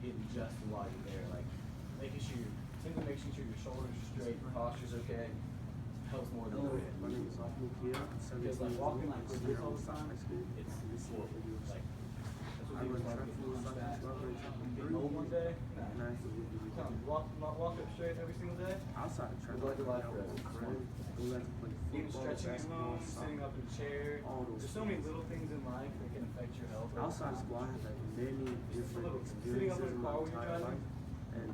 getting adjusted while you're there, like simply making sure your shoulders are straight, your posture's okay, helps more than doing it. My name is Othniel, Pierre. I'm 17 Because like years walking old. like I'm this here all on the time, high school. it's horrible. Like that's what I people run like track getting for hunchback, getting old one day. and I actually Come walk up straight every single day. outside of track. Like your life I for was a friend. We like to play Even football, stretching at basketball, home, sitting soccer. up in a chair. All those There's so many little things in life that can affect your health. Outside of school, I have had many different Sitting up in experiences a in my car when you're entire driving. life, and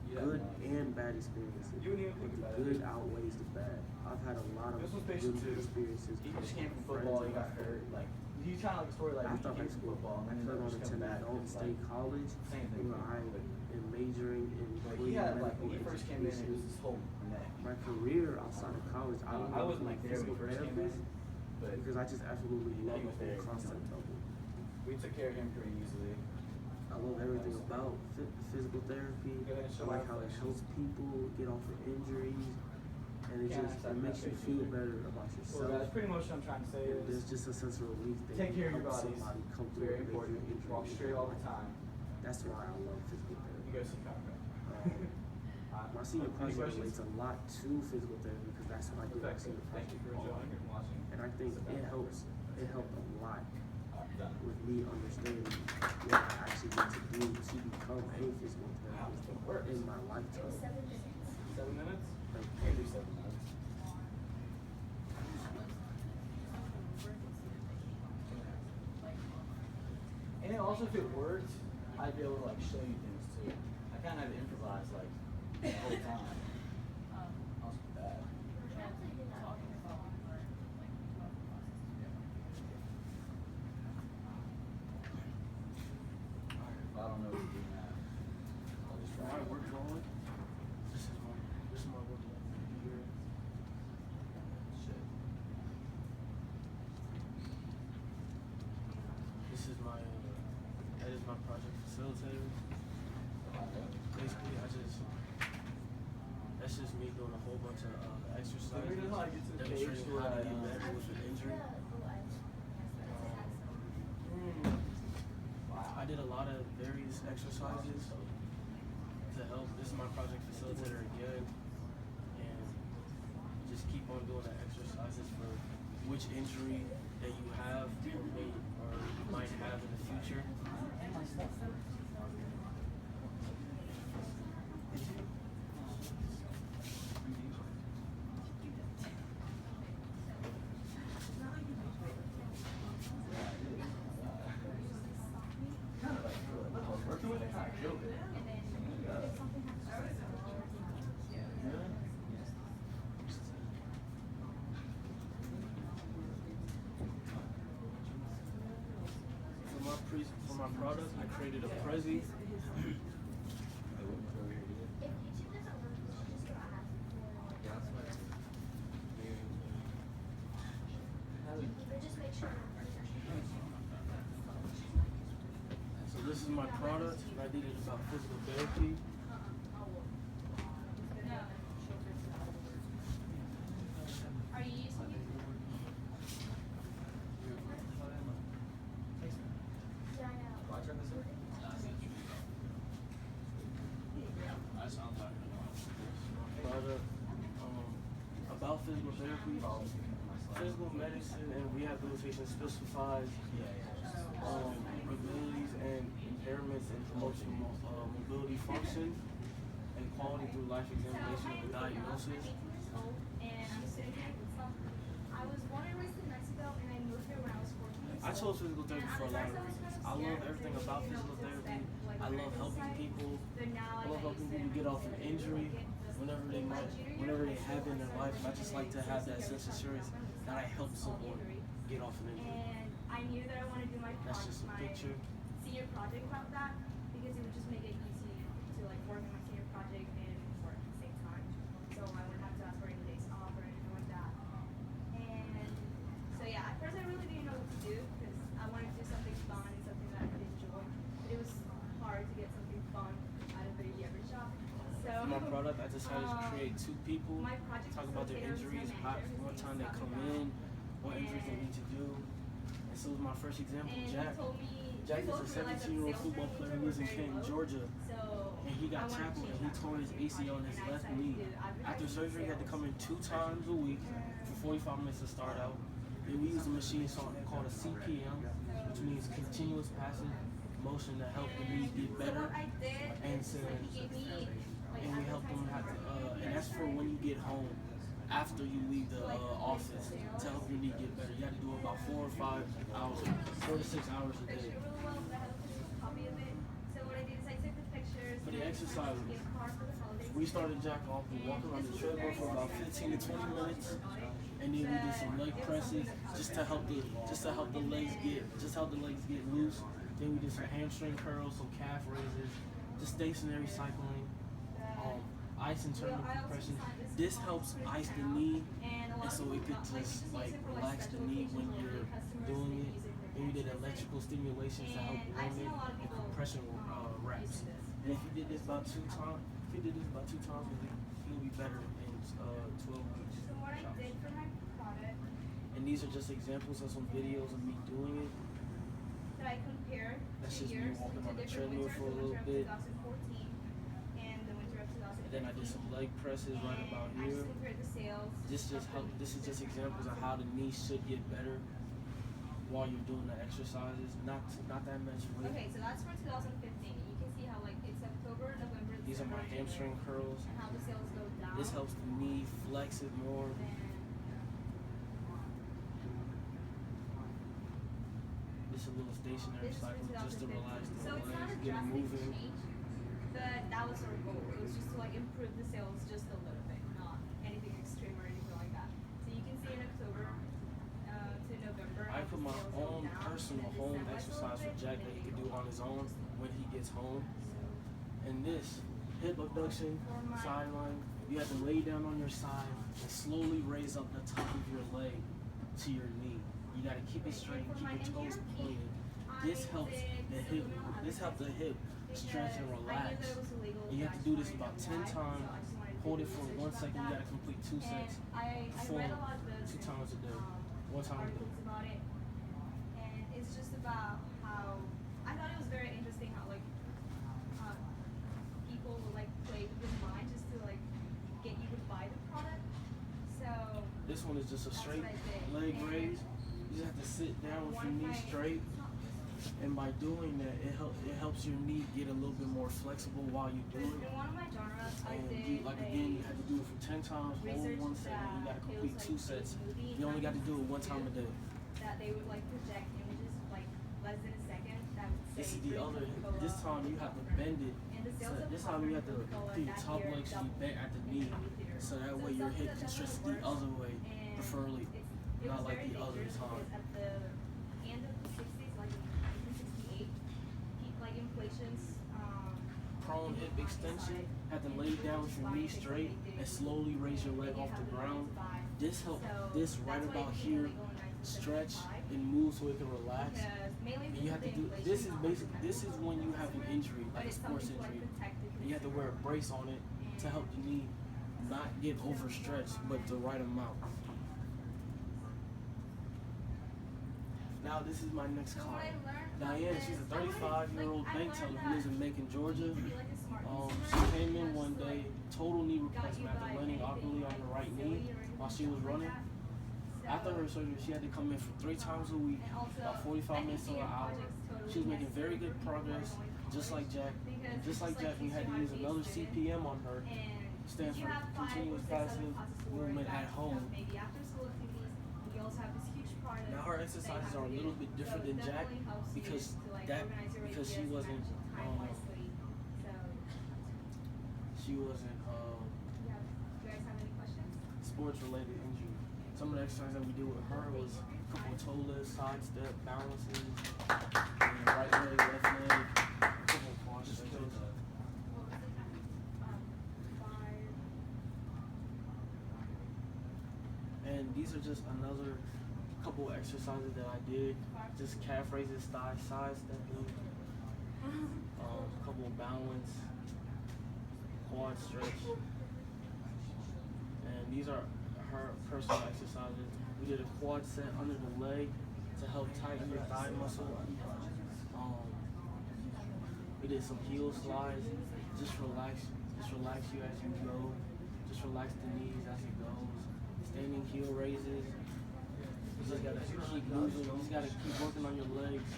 good and bad experiences. You wouldn't even think But about the it. good outweighs the bad. I've had a lot of This was good patient too. experiences. He just came from friends football, and he got my hurt. family. Like he's kind of like a story like After he high came from school, football I and then plan on just coming attending back. Dalton It's State like, College, same thing. where I am majoring in He had like medical when he first came in, it was education. his whole neck. My career outside of college, I I wasn't like there when physical he first came in, therapist but because I just absolutely he love was the there. whole concept of it. We took care of him pretty easily. I love everything about physical therapy. I like how it helps people get off of injuries, and it makes you feel better about Well, yourself. that's pretty much what I'm trying to say There's is just a sense of relief that take care of your helps bodies. somebody come It's through very and make important. your injury. Walk straight all the time. That's why I love physical You therapy. go see chiropractor. My senior Any project questions? relates a lot to physical therapy because that's what I did my Perfect. senior Thank you for project on. joining and watching. And I think it helped a lot Done. with me understanding what I actually need to do to become a physical therapist in my lifetime. 7 minutes? Like, Can't do 7 minutes. And then also if it worked, I'd be able to like show you things too. I kind of had to improvise like the whole time. Also bad. If I don't know what to do now, I'll just try. my work drawing. This is my work here. Shit. This is my that is my project facilitator. Basically, that's just me doing a whole bunch of exercises, You know how I get to the page demonstrating where how to I, get better with an injury. I did a lot of various exercises to help. This is my project facilitator again, and just keep on doing the exercises for which injury that you have or might have in the future. Working with it, I killed it. For my product, I created a Prezi. So this is my product, and I did it about physical therapy. Are you using it? Do I turn this in? Product about physical therapy, physical medicine and rehabilitation specifies abilities and impairments and promotes mobility function and quality through life examination of the diagnosis. And I'm sitting here. I was born and raised in Mexico, and I moved here when I was 14. I chose physical therapy for a lot of reasons. I love everything about physical therapy. I love helping people. I love helping people get off an injury whenever they have it in their life. I just like to have that sense of assurance that I helped someone get off an injury. And I knew that I wanted to do my That's just a picture. senior project about that because it would just make it easy to like work on my senior project and work at the same time. So I wouldn't have to ask for any days off or anything like that. And so yeah, at first I really didn't know what to do because I wanted to do something fun and something that I could enjoy. But it was hard to get something fun out of a every shop. So For my product, I decided to create two people, my project talk about their facilitator was my injuries, manager. what time they come in, what injuries they need to do. And so it was my first example, And Jack. he told me Jack is a 17-year-old football player who lives in Canton, Georgia. And he got tackled and he tore his ACL on his left knee. After surgery, he had to come in 2 times a week for 45 minutes to start out. And we use a machine called a CPM, which means continuous passive motion to help the knee get better. And we help them and that's for when you get home after you leave the office to help your knee get better. You have to do it about 4 or 5 hours, 4 to 6 hours a day. For the exercise, we started Jack off with walking on the treadmill for about 15 to 20 minutes, and then we did some leg presses just to help the legs get loose. Then we did some hamstring curls, some calf raises, just stationary cycling, ice and tournament compression. This helps ice the knee, and so it could just like relax the knee when you're doing it. And we did electrical stimulation to help warm it and compression reps. And if you did this about 2 times, you'll be better in 12 weeks. And these are just examples of some videos of me doing it. That's just me walking on the treadmill for a little bit. And then I did some leg presses right about here. This is just examples of how the knee should get better while you're doing the exercises. Not that much weight. Okay, so that's for 2015. You can see how like it's October, November. These are my hamstring curls. And how the sales go down. This helps the knee flex it more. This is a little stationary cycle just to relax the legs, get them moving. Change, but that was our goal. It was just to like improve the sales just a little bit, not anything extreme or anything like that. So you can see in October to November. I put my own personal home exercise for Jack that he can do on his own when he gets home. And this hip abduction, sideline, you have to lay down on your side and slowly raise up the top of your leg to your knee. You gotta keep it straight, keep your toes pointed. This helps the hip stretch and relax. And you have to do this about 10 times. Hold it for 1 second. You gotta complete 2 sets. Perform 2 times a day. 1 time a day. About it, and it's just about how I thought it was very interesting how like people will like play with your mind just to like get you to buy the product. So this one is just a straight what I did. leg raise. You just have to sit down with your knee straight, and by doing that, it helps your knee get a little bit more flexible while you do it. In one of my genres, I And did you have to do it for 10 times, hold 1 second, you gotta complete 2 sets. You only got to do it 1 time a day. that they would like project images like less than a second that would say This is the other. Coca-Cola. This time you have to bend it. And the So sales of this time you have to Coca-Cola do your that top year leg should be doubled bent at the in knee, movie theaters. so that way So your hip something can stretch definitely the works, other way, and preferably it not was like very the other dangerous time. because at the end of the 60s, like in 1968, like inflation's Prone hip extension. Have to lay down with your knee straight and slowly raise your leg off the ground. This helps. This right about here stretch and move so it can relax. And you have to do. This is when you have an injury, like a sports injury, and you have to wear a brace on it to help the knee not get overstretched, but the right amount. Now this is my next client. Diane, she's a 35-year-old bank teller who lives in Macon, Georgia. She came in one day, total knee replacement after landing awkwardly on her right knee while she was running. After her surgery, she had to come in for 3 times a week, about 45 minutes to an hour. She was making very good progress, just like Jack. Just like Jack, we had to use another CPM on her. Stands for continuous passive movement at home. Now her exercises are a little bit different than Jack because she wasn't sports related injury. Some of the exercises that we did with her was a couple of toe lifts, side step, balances, and right leg, left leg, a couple of quad stretches. And these are just another couple of exercises that I did. Just calf raises, thigh side stepping, a couple of balance, quad stretch. And these are her personal exercises. We did a quad set under the leg to help tighten your thigh muscle. We did some heel slides. Just relax you as you go. Just relax the knees as it goes. Standing heel raises. You just gotta keep moving. You just gotta keep working on your legs.